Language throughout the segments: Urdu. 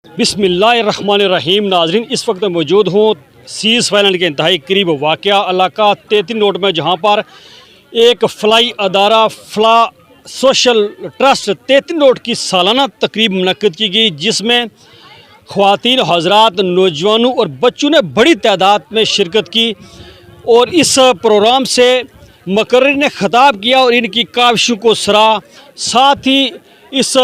بسم اللہ الرحمن الرحیم۔ ناظرین، اس وقت میں موجود ہوں سیز فائلینڈ کے انتہائی قریب واقع علاقہ 33 روڈ میں، جہاں پر ایک فلائی ادارہ فلا سوشل ٹرسٹ 33 روڈ کی سالانہ تقریب منعقد کی گئی، جس میں خواتین حضرات، نوجوانوں اور بچوں نے بڑی تعداد میں شرکت کی اور اس پروگرام سے مقرر نے خطاب کیا اور ان کی کاوشوں کو سراہا۔ ساتھ ہی اس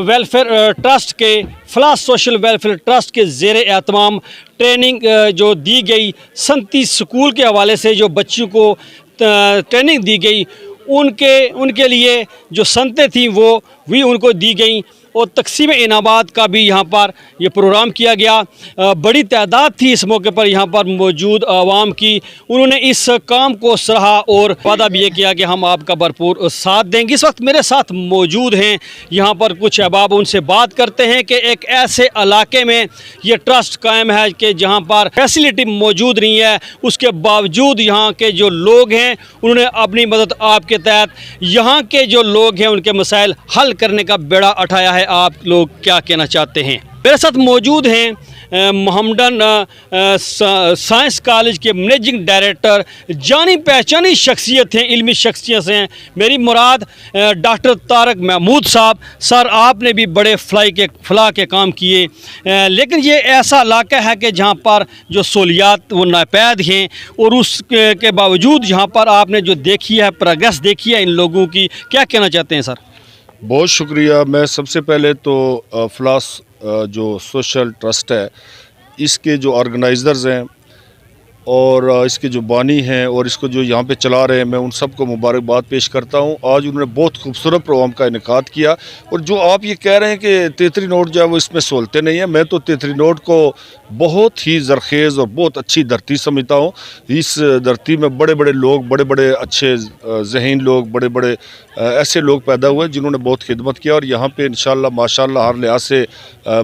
ویلفیئر ٹرسٹ کے فلاح سوشل ویلفیئر ٹرسٹ کے زیر اہتمام ٹریننگ جو دی گئی، سنتی اسکول کے حوالے سے جو بچوں کو ٹریننگ دی گئی، ان کے لیے جو سنتیں تھیں وہ بھی ان کو دی گئیں، اور تقسیم انعامات کا بھی یہاں پر یہ پروگرام کیا گیا۔ بڑی تعداد تھی اس موقع پر یہاں پر موجود عوام کی، انہوں نے اس کام کو سراہا اور وعدہ بھی یہ کیا کہ ہم آپ کا بھرپور ساتھ دیں گے۔ اس وقت میرے ساتھ موجود ہیں یہاں پر کچھ احباب، ان سے بات کرتے ہیں کہ ایک ایسے علاقے میں یہ ٹرسٹ قائم ہے کہ جہاں پر فیسلٹی موجود نہیں ہے، اس کے باوجود یہاں کے جو لوگ ہیں انہوں نے اپنی مدد آپ کے تحت یہاں کے جو لوگ ہیں ان کے مسائل حل کرنے کا بیڑا اٹھایا ہے۔ آپ لوگ کیا کہنا چاہتے ہیں؟ میرے ساتھ موجود ہیں محمدن سائنس کالج کے منیجنگ ڈائریکٹر، جانی پہچانی شخصیت ہیں، علمی شخصیت ہیں، میری مراد ڈاکٹر طارق محمود صاحب۔ سر، آپ نے بھی بڑے فلاح کے کام کیے، لیکن یہ ایسا علاقہ ہے کہ جہاں پر جو سہولیات وہ ناپید ہیں، اور اس کے باوجود یہاں پر آپ نے جو دیکھی ہے پروگریس دیکھی ہے ان لوگوں کی، کیا کہنا چاہتے ہیں سر؟ بہت شکریہ۔ میں سب سے پہلے تو فلاس جو سوشل ٹرسٹ ہے، اس کے جو آرگنائزرز ہیں اور اس کے جو بانی ہیں اور اس کو جو یہاں پہ چلا رہے ہیں، میں ان سب کو مبارکباد پیش کرتا ہوں۔ آج انہوں نے بہت خوبصورت پروگرام کا انعقاد کیا، اور جو آپ یہ کہہ رہے ہیں کہ 33 روڈ جو ہے وہ اس میں سہولتیں نہیں ہیں، میں تو 33 روڈ کو بہت ہی زرخیز اور بہت اچھی دھرتی سمجھتا ہوں۔ اس دھرتی میں بڑے بڑے لوگ، بڑے بڑے اچھے ذہین لوگ، بڑے بڑے ایسے لوگ پیدا ہوئے جنہوں نے بہت خدمت کیا، اور یہاں پہ انشاءاللہ ماشاءاللہ ہر لحاظ سے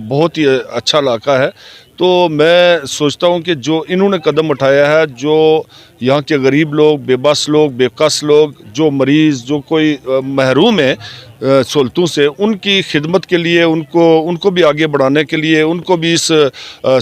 بہت ہی اچھا علاقہ ہے۔ تو میں سوچتا ہوں کہ جو انہوں نے قدم اٹھایا ہے، جو یہاں کے غریب لوگ، بے بس لوگ، بے کس لوگ، جو مریض، جو کوئی محروم ہے سہولتوں سے، ان کی خدمت کے لیے، ان کو بھی آگے بڑھانے کے لیے، ان کو بھی اس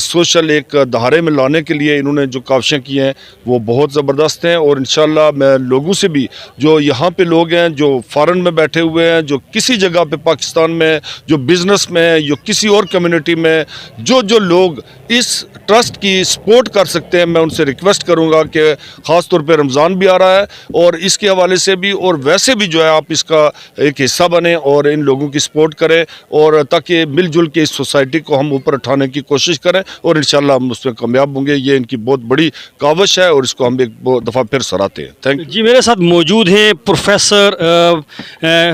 سوشل ایک دھارے میں لانے کے لیے انہوں نے جو کاوشیں کی ہیں وہ بہت زبردست ہیں۔ اور انشاءاللہ میں لوگوں سے بھی، جو یہاں پہ لوگ ہیں، جو فارن میں بیٹھے ہوئے ہیں، جو کسی جگہ پہ پاکستان میں، جو بزنس میں ہے، یا کسی اور کمیونٹی میں جو لوگ اس ٹرسٹ کی سپورٹ کر سکتے ہیں، میں ان سے ریکویسٹ کروں گا کہ خاص طور پہ رمضان بھی آ رہا ہے، اور اس کے حوالے سے بھی اور ویسے بھی جو ہے آپ اس کا ایک حصہ بنیں اور ان لوگوں کی سپورٹ کریں، اور تاکہ مل جل کے اس سوسائٹی کو ہم اوپر اٹھانے کی کوشش کریں، اور انشاءاللہ ہم اس میں کامیاب ہوں گے۔ یہ ان کی بہت بڑی کاوش ہے اور اس کو ہم ایک دفعہ پھر سراہتے ہیں۔ تھینک یو جی، میرے ساتھ موجود ہیں پروفیسر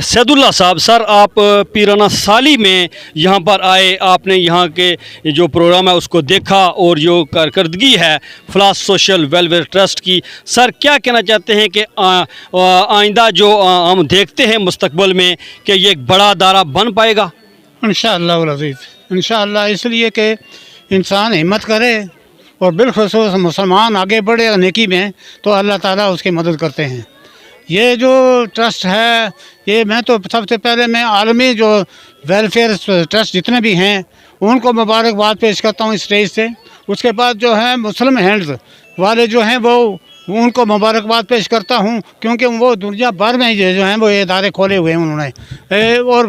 سید اللہ صاحب۔ سر، آپ پیرانہ سالی میں یہاں پر آئے، آپ نے یہاں کے جو پروگرام ہے اس کو دیکھا اور جو کارکردگی ہے فلاح سوشل ویلفیئر ٹرسٹ کی، سر کیا کہنا چاہتے ہیں کہ آئندہ جو ہم دیکھتے ہیں مستقبل میں کہ یہ ایک بڑا ادارہ بن پائے گا؟ انشاءاللہ العزیز، انشاءاللہ، اس لیے کہ انسان ہمت کرے اور بالخصوص مسلمان آگے بڑھے نیکی میں تو اللہ تعالیٰ اس کی مدد کرتے ہیں۔ یہ جو ٹرسٹ ہے، یہ میں تو سب سے پہلے میں عالمی جو ویلفیئر ٹرسٹ جتنے بھی ہیں ان کو مبارکباد پیش کرتا ہوں اسٹیج سے۔ اس کے بعد جو ہے مسلم ہینڈز والے جو ہیں وہ ان کو مبارکباد پیش کرتا ہوں، کیونکہ وہ دنیا بھر میں جو ہیں وہ ادارے کھولے ہوئے ہیں انہوں نے۔ اور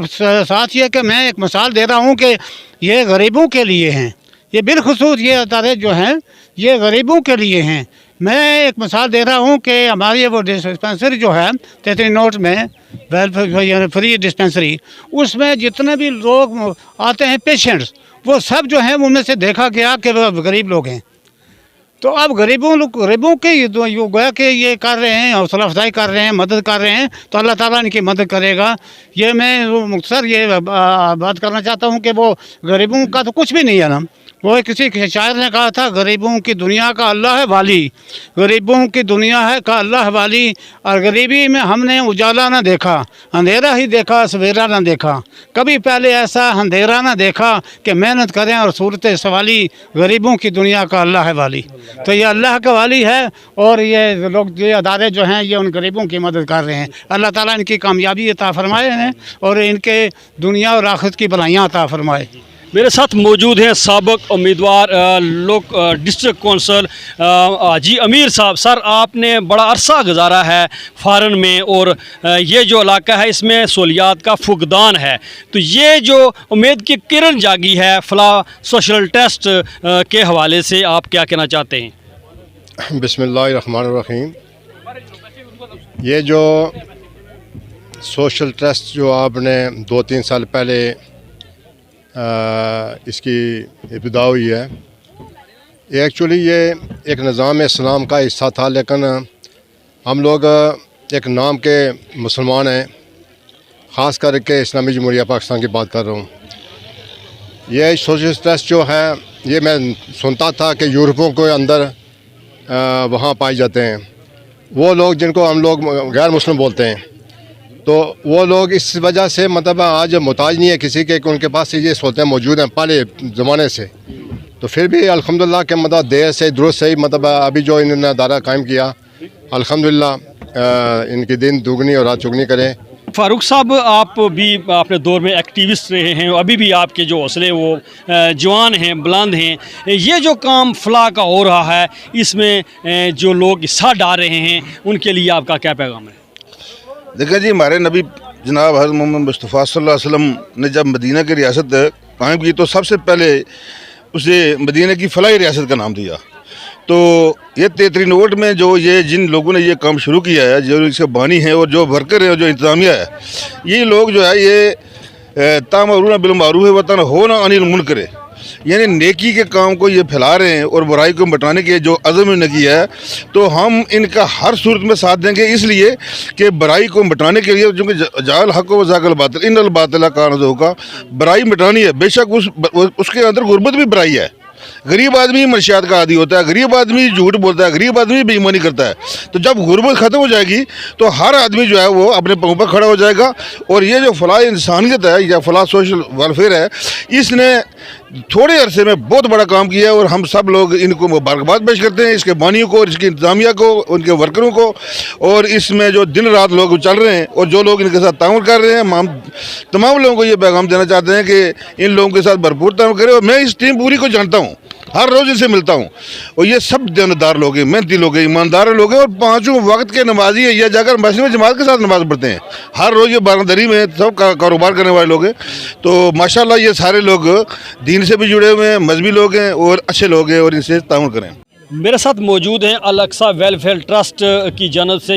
ساتھ یہ کہ میں ایک مثال دے رہا ہوں کہ یہ غریبوں کے لیے ہیں، یہ بالخصوص یہ ادارے جو ہیں یہ غریبوں کے لیے ہیں۔ میں ایک مثال دے رہا ہوں کہ ہماری وہ ڈسپینسری جو ہے 33 روڈ میں ویلفیئر فری ڈسپینسری، اس میں جتنے بھی لوگ آتے ہیں پیشنٹس، وہ سب جو ہیں ان میں سے دیکھا گیا کہ وہ غریب لوگ ہیں۔ تو اب غریبوں کے یہ گویا کہ یہ کر رہے ہیں، حوصلہ افزائی کر رہے ہیں، مدد کر رہے ہیں، تو اللہ تعالیٰ ان کی مدد کرے گا۔ یہ میں مختصر یہ بات کرنا چاہتا ہوں کہ وہ غریبوں کا تو کچھ بھی نہیں ہے نا۔ وہ کسی شاعر نے کہا تھا، غریبوں کی دنیا کا اللہ ہے والی، غریبوں کی دنیا ہے کا اللہ والی، اور غریبی میں ہم نے اجالا نہ دیکھا، اندھیرا ہی دیکھا سویرا نہ دیکھا، کبھی پہلے ایسا اندھیرا نہ دیکھا کہ محنت کریں اور صورت سوالی، غریبوں کی دنیا کا اللہ ہے والی۔ تو یہ اللہ کا والی ہے، اور یہ لوگ یہ ادارے جو ہیں یہ ان غریبوں کی مدد کر رہے ہیں۔ اللہ تعالیٰ ان کی کامیابی عطا فرمائے ہیں اور ان کے دنیا اور آخرت کی بھلائیاں عطا فرمائے۔ میرے ساتھ موجود ہیں سابق امیدوار ڈسٹرکٹ کونسل حاجی امیر صاحب. سر آپ نے بڑا عرصہ گزارا ہے فارن میں اور یہ جو علاقہ ہے اس میں سہولیات کا فقدان ہے, تو یہ جو امید کی کرن جاگی ہے فلاح سوشل ٹرسٹ کے حوالے سے آپ کیا کہنا چاہتے ہیں؟ بسم اللہ الرحمن الرحیم. یہ جو سوشل ٹرسٹ جو آپ نے 2-3 سال پہلے اس کی ابتدا ہوئی ہے, ایکچولی یہ ایک نظام اسلام کا حصہ تھا, لیکن ہم لوگ ایک نام کے مسلمان ہیں, خاص کر کے اسلامی جمہوریہ پاکستان کی بات کر رہا ہوں. یہ سوشل ٹرسٹ جو ہے یہ میں سنتا تھا کہ یورپوں کے اندر وہاں پائے جاتے ہیں, وہ لوگ جن کو ہم لوگ غیر مسلم بولتے ہیں, تو وہ لوگ اس وجہ سے مطلب آج محتاج نہیں ہے کسی کے کہ ان کے پاس یہ سہولتیں موجود ہیں پہلے زمانے سے. تو پھر بھی الحمدللہ کہ مطلب دیر سے درست سے مطلب ابھی جو انہوں نے ادارہ قائم کیا, الحمدللہ ان کی دن دوگنی اور رات چگنی کریں. فاروق صاحب آپ بھی اپنے دور میں ایکٹیوسٹ رہے ہیں, ابھی بھی آپ کے جو حوصلے وہ جوان ہیں, بلند ہیں. یہ جو کام فلاح کا ہو رہا ہے اس میں جو لوگ حصہ ڈال رہے ہیں ان کے لیے آپ کا کیا پیغام ہے؟ دیکھیں جی, ہمارے نبی جناب حضرت محمد مصطفیٰ صلی اللہ علیہ وسلم نے جب مدینہ کی ریاست قائم کی تو سب سے پہلے اسے مدینہ کی فلاحی ریاست کا نام دیا. تو یہ 33 نوٹ میں جو یہ جن لوگوں نے یہ کام شروع کیا ہے, جو اس کے بانی ہیں اور جو ورکر ہیں اور جو انتظامیہ ہے, یہ لوگ جو ہے یہ تامرون بالمعروف وتنہون عن المنکر, یعنی نیکی کے کام کو یہ پھیلا رہے ہیں اور برائی کو مٹانے کے جو عزم انہوں نے کیا ہے, تو ہم ان کا ہر صورت میں ساتھ دیں گے, اس لیے کہ برائی کو مٹانے کے لیے, چونکہ جعل حق و ذاق الباطل ان الباطل کان زہوقا, برائی مٹانی ہے. بے شک اس کے اندر غربت بھی برائی ہے. غریب آدمی منشیات کا عادی ہوتا ہے, غریب آدمی جھوٹ بولتا ہے, غریب آدمی بے ایمانی کرتا ہے. تو جب غربت ختم ہو جائے گی تو ہر آدمی جو ہے وہ اپنے پاؤں پر کھڑا ہو جائے گا. اور یہ جو فلاح انسانیت ہے یا فلاح سوشل ویلفیئر ہے, اس نے تھوڑے عرصے میں بہت بڑا کام کیا ہے, اور ہم سب لوگ ان کو مبارکباد پیش کرتے ہیں, اس کے بانیوں کو, اس کی انتظامیہ کو, ان کے ورکروں کو. اور اس میں جو دن رات لوگ چل رہے ہیں اور جو لوگ ان کے ساتھ تعاون کر رہے ہیں, ہم تمام لوگوں کو یہ پیغام دینا چاہتے ہیں کہ ان لوگوں کے ساتھ بھرپور تعاون کریں. اور میں اس ٹیم پوری کو جانتا ہوں, ہر روز ان سے ملتا ہوں, اور یہ سب دیندار لوگ ہیں, محنتی لوگ ہیں, ایماندار لوگ ہیں, اور 5 وقت کے نمازی ہیں. یہ جا کر مسجد میں جماعت کے ساتھ نماز پڑھتے ہیں ہر روز. یہ باراندری میں سب کاروبار کرنے والے لوگ ہیں. تو ماشاءاللہ یہ سارے لوگ دین سے بھی جڑے ہوئے ہیں, مذہبی لوگ ہیں اور اچھے لوگ ہیں, اور ان سے تعاون کریں. میرے ساتھ موجود ہیں الاقصی ویلفیئر ٹرسٹ کی جانب سے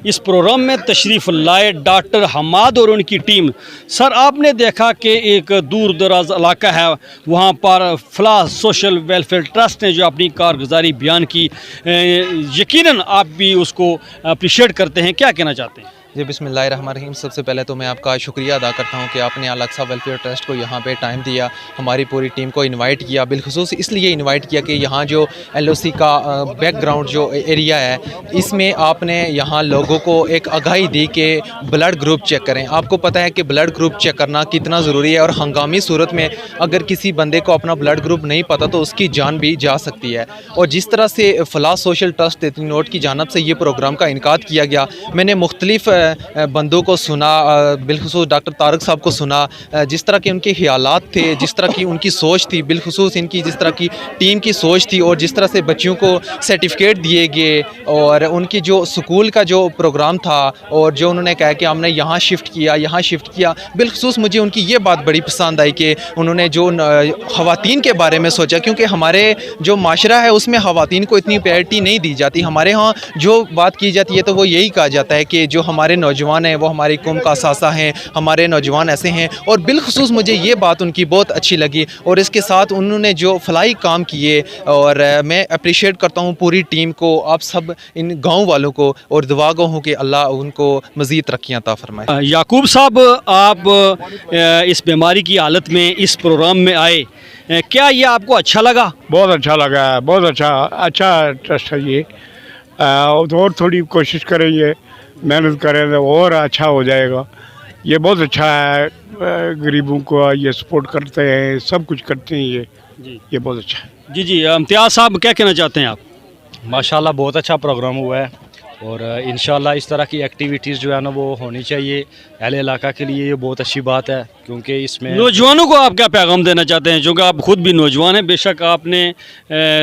اس پروگرام میں تشریف لائے ڈاکٹر حماد اور ان کی ٹیم. سر آپ نے دیکھا کہ ایک دور دراز علاقہ ہے, وہاں پر فلاح سوشل ویلفیئر ٹرسٹ نے جو اپنی کارگزاری بیان کی, یقیناً آپ بھی اس کو اپریشیٹ کرتے ہیں, کیا کہنا چاہتے ہیں؟ جی بسم اللہ الرحمن الرحیم. سب سے پہلے تو میں آپ کا شکریہ ادا کرتا ہوں کہ آپ نے الاقصی ویلفیئر ٹرسٹ کو یہاں پہ ٹائم دیا, ہماری پوری ٹیم کو انوائٹ کیا. بالخصوص اس لیے انوائٹ کیا کہ یہاں جو LOC کا بیک گراؤنڈ جو ایریا ہے, اس میں آپ نے یہاں لوگوں کو ایک آگاہی دی کہ بلڈ گروپ چیک کریں. آپ کو پتہ ہے کہ بلڈ گروپ چیک کرنا کتنا ضروری ہے, اور ہنگامی صورت میں اگر کسی بندے کو اپنا بلڈ گروپ نہیں پتہ تو اس کی جان بھی جا سکتی ہے. اور جس طرح سے فلاح سوشل ٹرسٹ 33 نوٹ کی جانب سے یہ پروگرام کا انعقاد کیا گیا, میں نے مختلف بندوں کو سنا, بالخصوص ڈاکٹر طارق صاحب کو سنا, جس طرح کے ان کے خیالات تھے, جس طرح کی ان کی سوچ تھی, بالخصوص ان کی جس طرح کی ٹیم کی سوچ تھی, اور جس طرح سے بچیوں کو سرٹیفکیٹ دیے گئے, اور ان کی جو سکول کا جو پروگرام تھا, اور جو انہوں نے کہا کہ ہم نے یہاں شفٹ کیا. بالخصوص مجھے ان کی یہ بات بڑی پسند آئی کہ انہوں نے جو خواتین کے بارے میں سوچا, کیونکہ ہمارے جو معاشرہ ہے اس میں خواتین کو اتنی پریورٹی نہیں دی جاتی. ہمارے ہاں جو بات کی جاتی ہے تو وہ یہی کہا جاتا ہے کہ جو ہمارے نوجوان ہیں وہ ہماری قوم کا اثاثہ ہیں, ہمارے نوجوان ایسے ہیں. اور بالخصوص مجھے یہ بات ان کی بہت اچھی لگی, اور اس کے ساتھ انہوں نے جو فلاحی کام کیے, اور میں اپریشیٹ کرتا ہوں پوری ٹیم کو, آپ سب ان گاؤں والوں کو, اور دعا گو ہوں کہ اللہ ان کو مزید ترقیاں عطا فرمائے. یعقوب صاحب آپ اس بیماری کی حالت میں اس پروگرام میں آئے, کیا یہ آپ کو اچھا لگا؟ بہت اچھا لگا ہے, بہت اچھا ٹرسٹ ہے یہ, اور تھوڑی کوشش کریں, یہ محنت کریں تو اور اچھا ہو جائے گا. یہ بہت اچھا ہے, غریبوں کو یہ سپورٹ کرتے ہیں, سب کچھ کرتے ہیں یہ بہت اچھا ہے. جی امتیاز صاحب کیا کہنا چاہتے ہیں آپ؟ ماشاءاللہ بہت اچھا پروگرام ہوا ہے, اور انشاءاللہ اس طرح کی ایکٹیویٹیز جو ہے نا وہ ہونی چاہیے. اہل علاقہ کے لیے یہ بہت اچھی بات ہے کیونکہ اس میں نوجوانوں کو آپ کیا پیغام دینا چاہتے ہیں؟ چونکہ آپ خود بھی نوجوان ہیں، بے شک آپ نے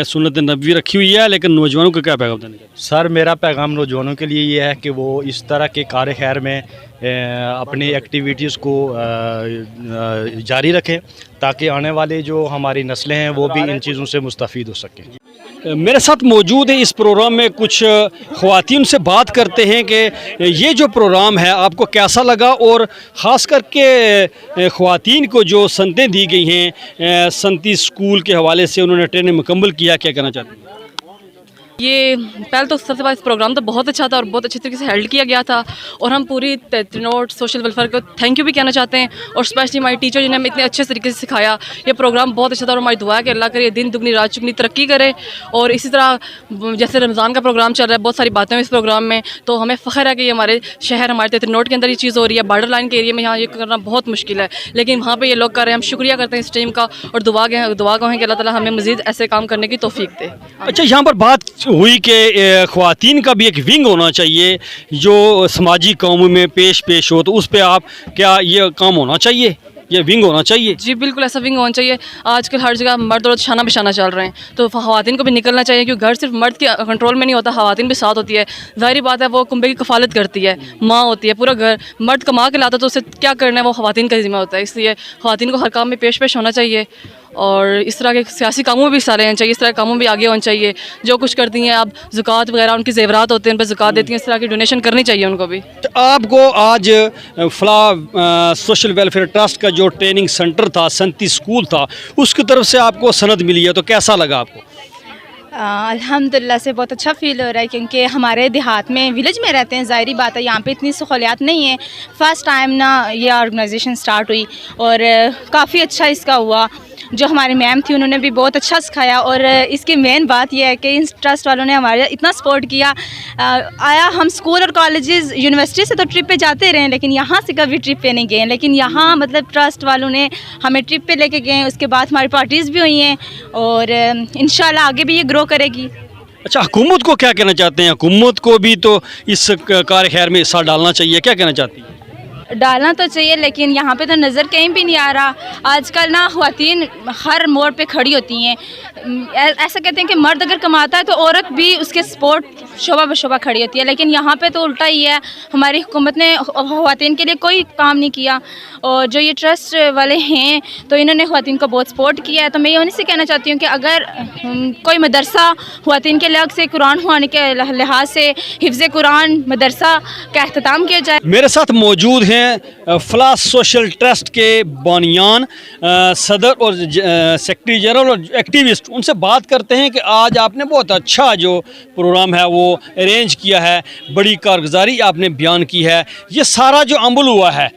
سنت نبوی رکھی ہوئی ہے، لیکن نوجوانوں کو کیا پیغام دینا چاہتے ہیں؟ سر میرا پیغام نوجوانوں کے لیے یہ ہے کہ وہ اس طرح کے کار خیر میں اپنی ایکٹیویٹیز کو جاری رکھیں تاکہ آنے والے جو ہماری نسلیں ہیں وہ بھی ان چیزوں سے مستفید ہو سکیں. میرے ساتھ موجود ہیں اس پروگرام میں کچھ خواتین سے بات کرتے ہیں کہ یہ جو پروگرام ہے آپ کو کیسا لگا، اور خاص کر کے خواتین کو جو سنتیں دی گئی ہیں سنتی اسکول کے حوالے سے انہوں نے ٹریننگ مکمل کیا کہنا چاہتے ہیں؟ یہ پہلے تو سب سے بات پروگرام تو بہت اچھا تھا اور بہت اچھے طریقے سے ہیلڈ کیا گیا تھا، اور ہم پوری ترنوٹ سوشل ویلفیئر کو تھینک یو بھی کہنا چاہتے ہیں، اور اسپیشلی ہماری ٹیچر جنہیں ہمیں اتنے اچھے طریقے سے سکھایا. یہ پروگرام بہت اچھا تھا اور ہماری دعا ہے کہ اللہ کرے دن دگنی رات چگنی ترقی کرے. اور اسی طرح جیسے رمضان کا پروگرام چل رہا ہے، بہت ساری باتیں ہیں اس پروگرام میں، تو ہمیں فخر ہے کہ یہ ہمارے شہر ہمارے ترنوٹ کے اندر یہ چیز ہو رہی ہے. بارڈر لائن کے ایریا میں یہاں یہ کرنا بہت مشکل ہے، لیکن وہاں پہ یہ لوگ کر رہے ہیں. ہم شکریہ کرتے ہیں اس ٹیم کا اور دعا گو ہیں کہ اللہ تعالیٰ ہمیں مزید ایسے کام کرنے کی توفیق دے. اچھا، یہاں پر بات ہوئی کہ خواتین کا بھی ایک ونگ ہونا چاہیے جو سماجی کاموں میں پیش ہو، تو اس پہ آپ کیا یہ کام ہونا چاہیے، یہ ونگ ہونا چاہیے؟ جی بالکل ایسا ونگ ہونا چاہیے. آج کل ہر جگہ مرد اور شانہ بشانہ چل رہے ہیں، تو خواتین کو بھی نکلنا چاہیے کیونکہ گھر صرف مرد کے کنٹرول میں نہیں ہوتا، خواتین بھی ساتھ ہوتی ہے. ظاہری بات ہے وہ کنبے کی کفالت کرتی ہے، ماں ہوتی ہے، پورا گھر مرد کما کے لاتا تو اسے کیا کرنا ہے وہ خواتین کا ذمہ ہوتا ہے. اس لیے خواتین کو ہر کام میں پیش ہونا چاہیے اور اس طرح کے سیاسی کاموں میں بھی حصہ لینا چاہیے، اس طرح کے کاموں میں بھی آگے ہونا چاہیے. جو کچھ کرتی ہیں اب زکوٰۃ وغیرہ ان کے زیورات ہوتے ہیں ان پہ زکوٰۃ دیتی ہیں، اس طرح کی ڈونیشن کرنی چاہیے ان کو بھی. آپ کو آج فلاح سوشل ویلفیئر ٹرسٹ کا جو ٹریننگ سینٹر تھا، سنتی اسکول تھا، اس کی طرف سے آپ کو سند ملی ہے، تو کیسا لگا آپ کو؟ الحمدللہ سے بہت اچھا فیل ہو رہا ہے کیونکہ ہمارے دیہات میں ولیج میں رہتے ہیں، ظاہری بات ہے یہاں پہ اتنی سہولیات نہیں ہیں. فرسٹ ٹائم نا یہ آرگنائزیشن سٹارٹ ہوئی اور کافی اچھا اس کا ہوا. جو ہماری میم تھی انہوں نے بھی بہت اچھا سکھایا، اور اس کی مین بات یہ ہے کہ ان ٹرسٹ والوں نے ہمارے اتنا سپورٹ کیا. آیا ہم اسکول اور کالجز یونیورسٹی سے تو ٹرپ پہ جاتے رہے لیکن یہاں سے کبھی ٹرپ پہ نہیں گئے، لیکن یہاں مطلب ٹرسٹ والوں نے ہمیں ٹرپ پہ لے کے گئے. اس کے بعد ہماری پارٹیز بھی ہوئی ہیں اور انشاءاللہ آگے بھی یہ گرو کرے گی. اچھا، حکومت کو کیا کہنا چاہتے ہیں؟ حکومت کو بھی تو اس کار خیر میں حصہ ڈالنا چاہیے، کیا کہنا چاہتی ہیں؟ ڈالنا تو چاہیے لیکن یہاں پہ تو نظر کہیں بھی نہیں آ رہا. آج کل نا خواتین ہر موڑ پہ کھڑی ہوتی ہیں. ایسا کہتے ہیں کہ مرد اگر کماتا ہے تو عورت بھی اس کے سپورٹ شعبہ بشعبہ کھڑی ہوتی ہے، لیکن یہاں پہ تو الٹا ہی ہے. ہماری حکومت نے خواتین کے لیے کوئی کام نہیں کیا، اور جو یہ ٹرسٹ والے ہیں تو انہوں نے خواتین کو بہت سپورٹ کیا ہے. تو میں انہیں سے کہنا چاہتی ہوں کہ اگر کوئی مدرسہ خواتین کے الگ سے قرآن ہونے کے لحاظ سے حفظ قرآن مدرسہ کا اختتام کیا جائے. میرے ساتھ موجود ہیں فلاح سوشل ٹرسٹ کے بانیان، صدر اور سیکرٹری جنرل اور ایکٹیوسٹ. ان سے بات کرتے ہیں کہ آج آپ نے بہت اچھا جو پروگرام ہے وہ ارینج کیا ہے، بڑی کارگزاری آپ نے بیان کی ہے. یہ سارا جو عمل ہوا ہے،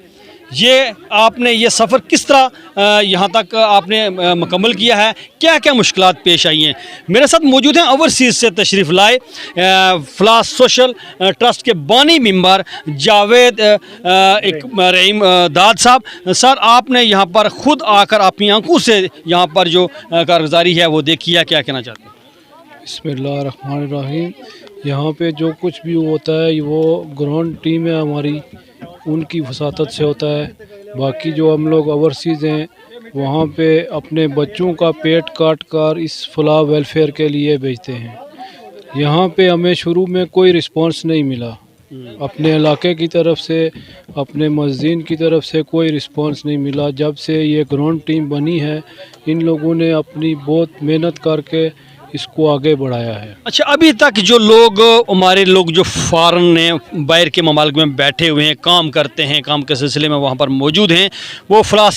یہ آپ نے یہ سفر کس طرح یہاں تک آپ نے مکمل کیا ہے، کیا کیا مشکلات پیش آئی ہیں؟ میرے ساتھ موجود ہیں اوورسیز سے تشریف لائے فلاح سوشل ٹرسٹ کے بانی ممبر جاوید رحیم داد صاحب. سر، آپ نے یہاں پر خود آ کر اپنی آنکھوں سے یہاں پر جو کارگزاری ہے وہ دیکھی ہے، کیا کہنا چاہتے ہیں؟ بسم اللہ الرحمن الرحیم. یہاں پہ جو کچھ بھی ہوتا ہے وہ گراؤنڈ ٹیم ہے ہماری، ان کی وساطت سے ہوتا ہے. باقی جو ہم لوگ اوورسیز ہیں وہاں پہ اپنے بچوں کا پیٹ کاٹ کر اس فلاح ویلفیئر کے لیے بھیجتے ہیں. یہاں پہ ہمیں شروع میں کوئی رسپانس نہیں ملا، اپنے علاقے کی طرف سے اپنے مسجدین کی طرف سے کوئی رسپانس نہیں ملا. جب سے یہ گراؤنڈ ٹیم بنی ہے ان لوگوں نے اپنی بہت محنت کر کے اس کو آگے بڑھایا ہے. اچھا، ابھی تک جو لوگ ہمارے لوگ جو فارن نے باہر کے ممالک میں بیٹھے ہوئے ہیں، کام کرتے ہیں، کام کے سلسلے میں وہاں پر موجود ہیں، وہ فلاح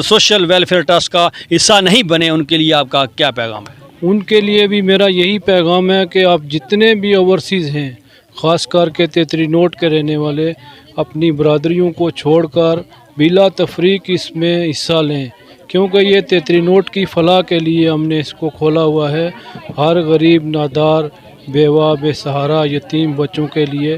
سوشل ویلفیئر ٹرسٹ کا حصہ نہیں بنے، ان کے لیے آپ کا کیا پیغام ہے؟ ان کے لیے بھی میرا یہی پیغام ہے کہ آپ جتنے بھی اوورسیز ہیں، خاص کر کے تیتری نوٹ کے رہنے والے، اپنی برادریوں کو چھوڑ کر بلا تفریق اس میں حصہ لیں، کیونکہ یہ تیتری نوٹ کی فلاح کے لیے ہم نے اس کو کھولا ہوا ہے. ہر غریب، نادار، بیوہ، بے سہارا، یتیم بچوں کے لیے